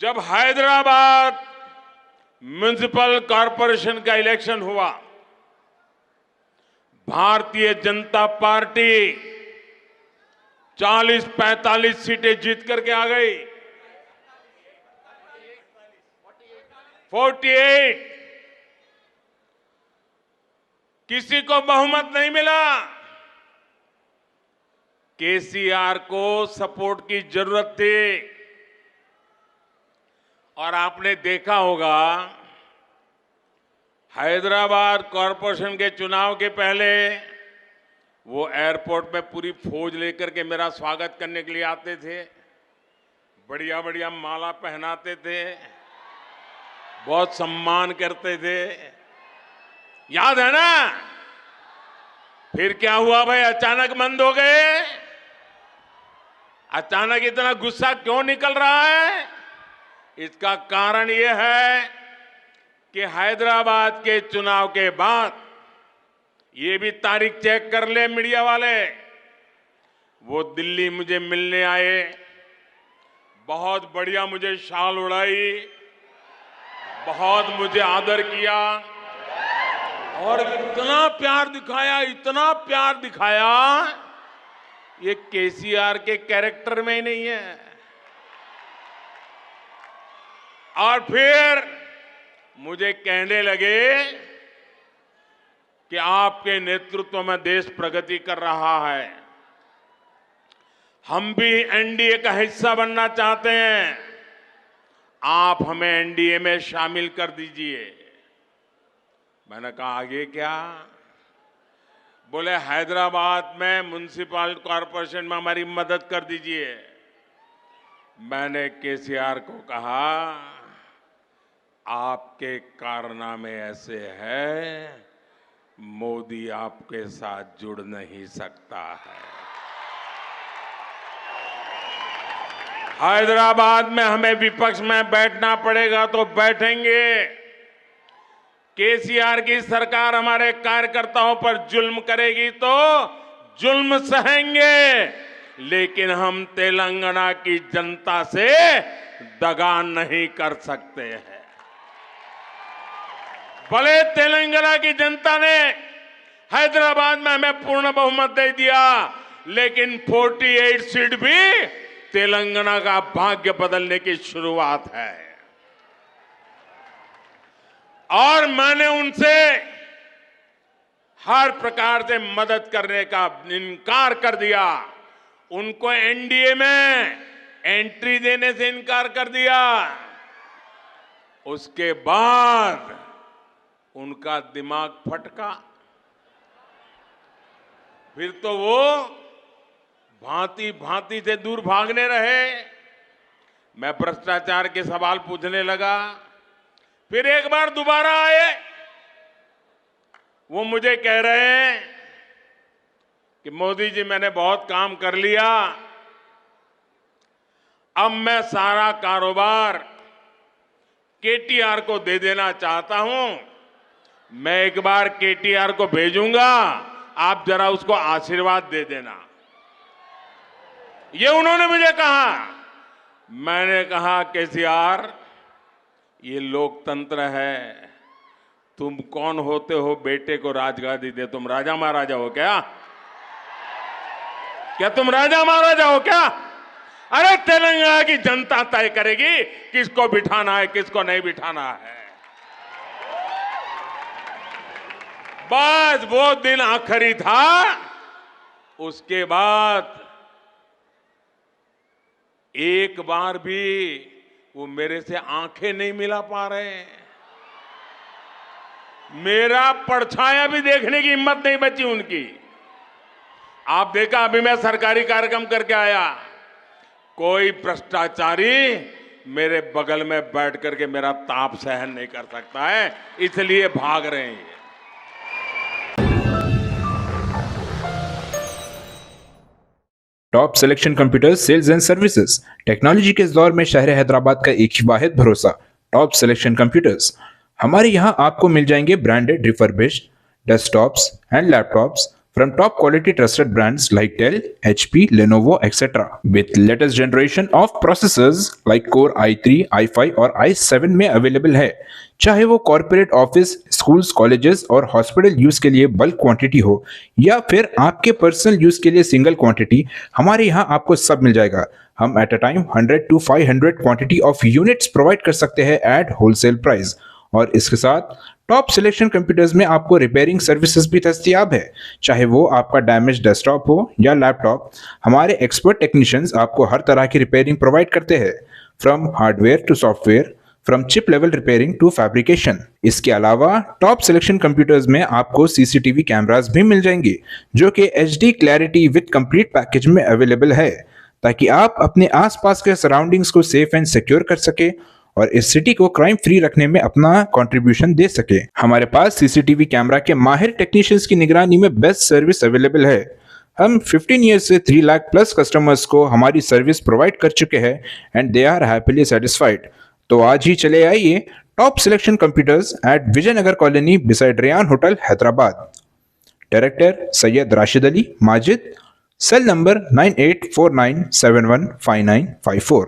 जब Hyderabad municipal corporation का election हुआ, भारतीय जनता पार्टी 40-45 सीटें जीत करके आ गई। 48 किसी को बहुमत नहीं मिला। केसीआर को सपोर्ट की जरूरत थी। और आपने देखा होगा, हैदराबाद कॉरपोरेशन के चुनाव के पहले वो एयरपोर्ट में पूरी फौज लेकर के मेरा स्वागत करने के लिए आते थे। बढ़िया बढ़िया माला पहनाते थे, बहुत सम्मान करते थे। याद है ना? फिर क्या हुआ भाई? अचानक बंद हो गए। अचानक इतना गुस्सा क्यों निकल रहा है? इसका कारण यह है कि हैदराबाद के चुनाव के बाद, ये भी तारीख चेक कर ले मीडिया वाले, वो दिल्ली मुझे मिलने आए, बहुत बढ़िया मुझे शाल उड़ाई, बहुत मुझे आदर किया और इतना प्यार दिखाया, इतना प्यार दिखाया, ये केसीआर के कैरेक्टर में ही नहीं है। और फिर मुझे कहने लगे कि आपके नेतृत्व में देश प्रगति कर रहा है, हम भी एनडीए का हिस्सा बनना चाहते हैं, आप हमें एनडीए में शामिल कर दीजिए। मैंने कहा आगे क्या? बोले हैदराबाद में म्युनिसिपल कॉरपोरेशन में हमारी मदद कर दीजिए। मैंने केसीआर को कहा, आपके कारनामे ऐसे हैं, मोदी आपके साथ जुड़ नहीं सकता है। हैदराबाद में हमें विपक्ष में बैठना पड़ेगा तो बैठेंगे। केसीआर की सरकार हमारे कार्यकर्ताओं पर जुल्म करेगी तो जुल्म सहेंगे, लेकिन हम तेलंगाना की जनता से दगा नहीं कर सकते हैं। भले तेलंगाना की जनता ने हैदराबाद में हमें पूर्ण बहुमत दे दिया, लेकिन 48 सीट भी तेलंगाना का भाग्य बदलने की शुरुआत है। और मैंने उनसे हर प्रकार से मदद करने का इनकार कर दिया। उनको एनडीए में एंट्री देने से इनकार कर दिया। उसके बाद उनका दिमाग फटका। फिर तो वो भांति भांति से दूर भागने रहे। मैं भ्रष्टाचार के सवाल पूछने लगा, फिर एक बार दोबारा आए। वो मुझे कह रहे हैं कि मोदी जी मैंने बहुत काम कर लिया, अब मैं सारा कारोबार केटीआर को दे देना चाहता हूं। मैं एक बार केटीआर को भेजूंगा, आप जरा उसको आशीर्वाद दे देना। ये उन्होंने मुझे कहा। मैंने कहा केसीआर, ये लोकतंत्र है, तुम कौन होते हो बेटे को राजगादी दे? तुम राजा महाराजा हो क्या? क्या तुम राजा महाराजा हो क्या? अरे तेलंगाना की जनता तय करेगी किसको बिठाना है, किसको नहीं बिठाना है। बस वो दिन आखिरी था। उसके बाद एक बार भी वो मेरे से आंखें नहीं मिला पा रहे हैं। मेरा परछाया भी देखने की हिम्मत नहीं बची उनकी। आप देखा, अभी मैं सरकारी कार्यक्रम करके आया, कोई भ्रष्टाचारी मेरे बगल में बैठ करके मेरा ताप सहन नहीं कर सकता है, इसलिए भाग रहे हैं। Top selection computer sales and services, technology के इस दौर में शहर हैदराबाद का एक ही वाहिद भरोसा, टॉप सिलेक्शन कंप्यूटर्स। हमारे यहाँ आपको मिल जाएंगे branded refurbished desktops and laptops from top quality trusted brands like Dell, HP, Lenovo, etc. with latest generation of processors like Core i3, i5 और i7 में अवेलेबल है। चाहे वो कॉर्पोरेट ऑफिस, स्कूल्स, कॉलेजेस और हॉस्पिटल यूज के लिए bulk quantity हो या फिर आपके पर्सनल यूज के लिए सिंगल क्वांटिटी, हमारे यहाँ आपको सब मिल जाएगा। हम at a time 100 to 500 quantity of units provide कर सकते हैं एट होलसेल प्राइस। और इसके साथ टॉप सिलेक्शन कंप्यूटर्स में आपको रिपेयरिंग सर्विसेज भी दस्तियाब है। चाहे वो आपका डैमेज डेस्कटॉप हो या लैपटॉप, हमारे एक्सपर्ट टेक्नीशियंस आपको हर तरह की रिपेयरिंग प्रोवाइड करते हैं, from hardware to software, from chip level repairing to fabrication. इसके अलावा टॉप सिलेक्शन कंप्यूटर्स में आपको सीसीटीवी कैमरास भी मिल जाएंगे जो कि HD clarity with complete package में अवेलेबल है, ताकि आप अपने आसपास के सराउंडिंग्स को सेफ एंड सिक्योर कर सके और इस सिटी को क्राइम फ्री रखने में अपना कंट्रीब्यूशन दे सके। हमारे पास सीसीटीवी कैमरा के माहिर टेक्नीशियंस की निगरानी में बेस्ट सर्विस अवेलेबल है। हम 15 ईयर्स से 3 लाख प्लस कस्टमर्स को हमारी सर्विस प्रोवाइड कर चुके हैं and they are happily satisfied. तो आज ही चले आइए top selection computers at Vijayanagar colony beside Rayan hotel, Hyderabad. Director Syed Rashid Ali Majid, cell number 9849715954।